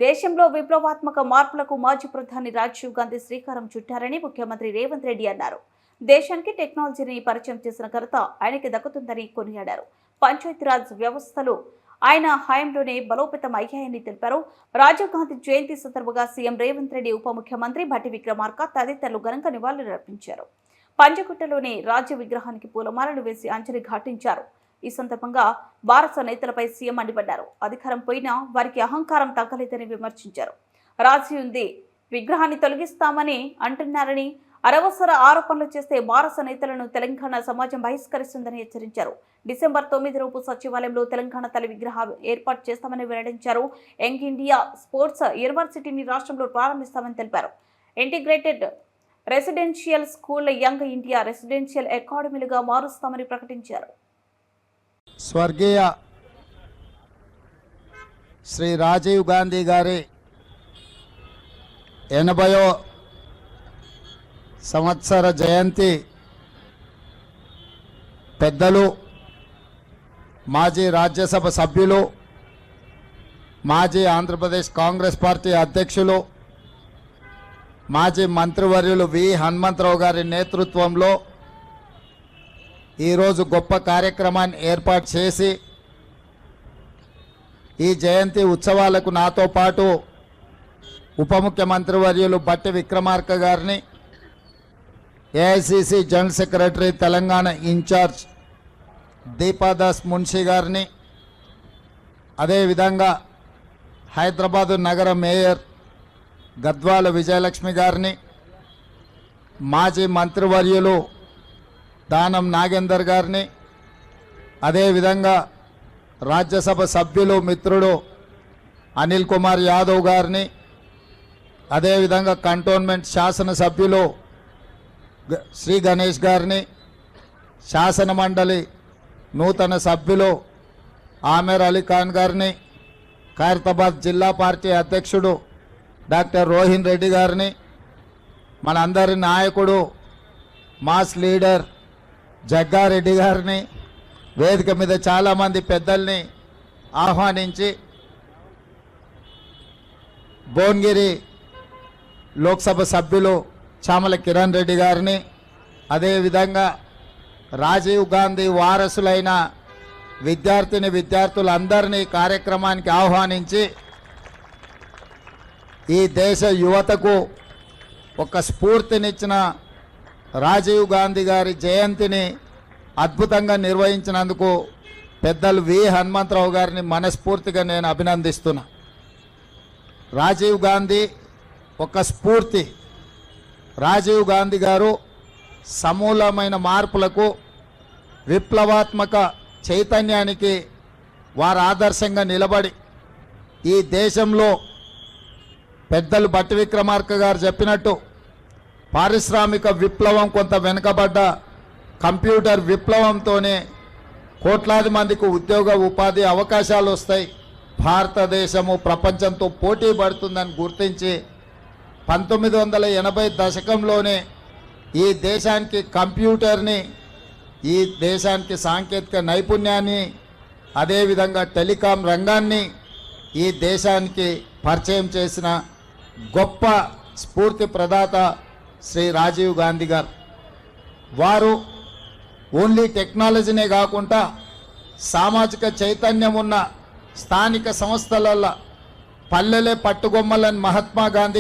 దేశంలో విప్లవాత్మక మార్పులకు మాజీ ప్రధాని రాజీవ్ గాంధీ శ్రీకారం చుట్టారని ముఖ్యమంత్రి రేవంత్ రెడ్డి అన్నారు. దేశానికి టెక్నాలజీని పరిచయం చేసిన ఘనత ఆయనకి దక్కుతుందని కొనియాడారు. పంచాయతీరాజ్ వ్యవస్థలు ఆయన హయాంలోనే బలోపేతం అయ్యాయని తెలిపారు. రాజీవ్ గాంధీ జయంతి సందర్భంగా సీఎం రేవంత్ రెడ్డి, ఉప ముఖ్యమంత్రి భట్టి విక్రమార్క తదితరులు ఘనంగా నివాళులర్పించారు. పంజగుట్టలోని రాజ్య విగ్రహానికి పూలమాలలు వేసి అంజలి ఘాటించారు. ఈ సందర్భంగా భారత నేతలపై సీఎం మండిపడ్డారు. అధికారం పోయినా వారికి అహంకారం తగ్గలేదని విమర్శించారు. రాజీవ్ విగ్రహాన్ని తొలగిస్తామని అంటున్నారని, అనవసర ఆరోపణలు చేస్తే భారత నేతలను తెలంగాణ సమాజం బహిష్కరిస్తుందని హెచ్చరించారు. డిసెంబర్ 9 లోపు సచివాలయంలో తెలంగాణ తల్లి విగ్రహం ఏర్పాటు చేస్తామని వెల్లడించారు. యంగ్ ఇండియా స్పోర్ట్స్ యూనివర్సిటీని రాష్ట్రంలో ప్రారంభిస్తామని తెలిపారు. Integrated residential school young India residential అకాడమీలుగా మారుస్తామని ప్రకటించారు. స్వర్గీయ శ్రీ రాజీవ్ గాంధీ గారి 80వ సంవత్సర జయంతి పెద్దలు, మాజీ రాజ్యసభ సభ్యులు, మాజీ ఆంధ్రప్రదేశ్ కాంగ్రెస్ పార్టీ అధ్యక్షులు, మాజీ మంత్రివర్యులు వి హనుమంతరావు గారి నేతృత్వంలో ఈరోజు గొప్ప కార్యక్రమాన్ని ఏర్పాటు చేసి ఈ జయంతి ఉత్సవాలకు నాతో పాటు ఉప ముఖ్యమంత్రి వర్యులు భట్టి విక్రమార్క గారిని, AICC general secretary Telangana in charge Deepa Das Munshi గారిని, అదేవిధంగా హైదరాబాదు నగర మేయర్ గద్వాల విజయలక్ష్మి గారిని, మాజీ మంత్రివర్యులు దానం నాగేందర్ గారిని, అదేవిధంగా రాజ్యసభ సభ్యులు మిత్రుడు అనిల్ కుమార్ యాదవ్ గారిని, అదేవిధంగా కంటోన్మెంట్ శాసనసభ్యులు శ్రీ గణేష్ గారిని, శాసన మండలి నూతన సభ్యులు ఆమెర్ అలీ ఖాన్ గారిని, ఖైరతాబాద్ జిల్లా పార్టీ అధ్యక్షుడు డాక్టర్ రోహిన్ రెడ్డి గారిని, మనందరి నాయకుడు మాస్ లీడర్ జగ్గారెడ్డి గారిని, వేదిక మీద చాలామంది పెద్దల్ని ఆహ్వానించి భువనగిరి లోక్సభ సభ్యులు చామల కిరణ్ రెడ్డి గారిని, అదేవిధంగా రాజీవ్ గాంధీ వారసులైన విద్యార్థులందరినీ కార్యక్రమానికి ఆహ్వానించి ఈ దేశ యువతకు ఒక స్ఫూర్తినిచ్చిన రాజీవ్ గాంధీ గారి జయంతిని అద్భుతంగా నిర్వహించినందుకు పెద్దలు వి హనుమంతరావు గారిని మనస్ఫూర్తిగా నేను అభినందిస్తున్నా. రాజీవ్ గాంధీ ఒక స్ఫూర్తి. రాజీవ్ గాంధీ గారు సమూలమైన మార్పులకు, విప్లవాత్మక చైతన్యానికి వారు ఆదర్శంగా నిలబడి ఈ దేశంలో పెద్దలు భట్టి విక్రమార్క గారు చెప్పినట్టు పారిశ్రామిక విప్లవం కొంత వెనుకబడ్డ కంప్యూటర్ విప్లవంతోనే కోట్లాది మందికి ఉద్యోగ ఉపాధి అవకాశాలు వస్తాయి, భారతదేశము ప్రపంచంతో పోటీ పడుతుందని గుర్తించి 1980 దశకంలోనే ఈ దేశానికి కంప్యూటర్ని, ఈ దేశానికి సాంకేతిక నైపుణ్యాన్ని, అదేవిధంగా టెలికాం రంగాన్ని ఈ దేశానికి పరిచయం చేసిన గొప్ప స్ఫూర్తి ప్రదాత శ్రీ రాజీవ్ గాంధీ గారు. వారు ఓన్లీ టెక్నాలజీనే కాకుండా సామాజిక చైతన్యం ఉన్న స్థానిక సంస్థల పల్లెలే పట్టుగొమ్మలని మహాత్మా గాంధీ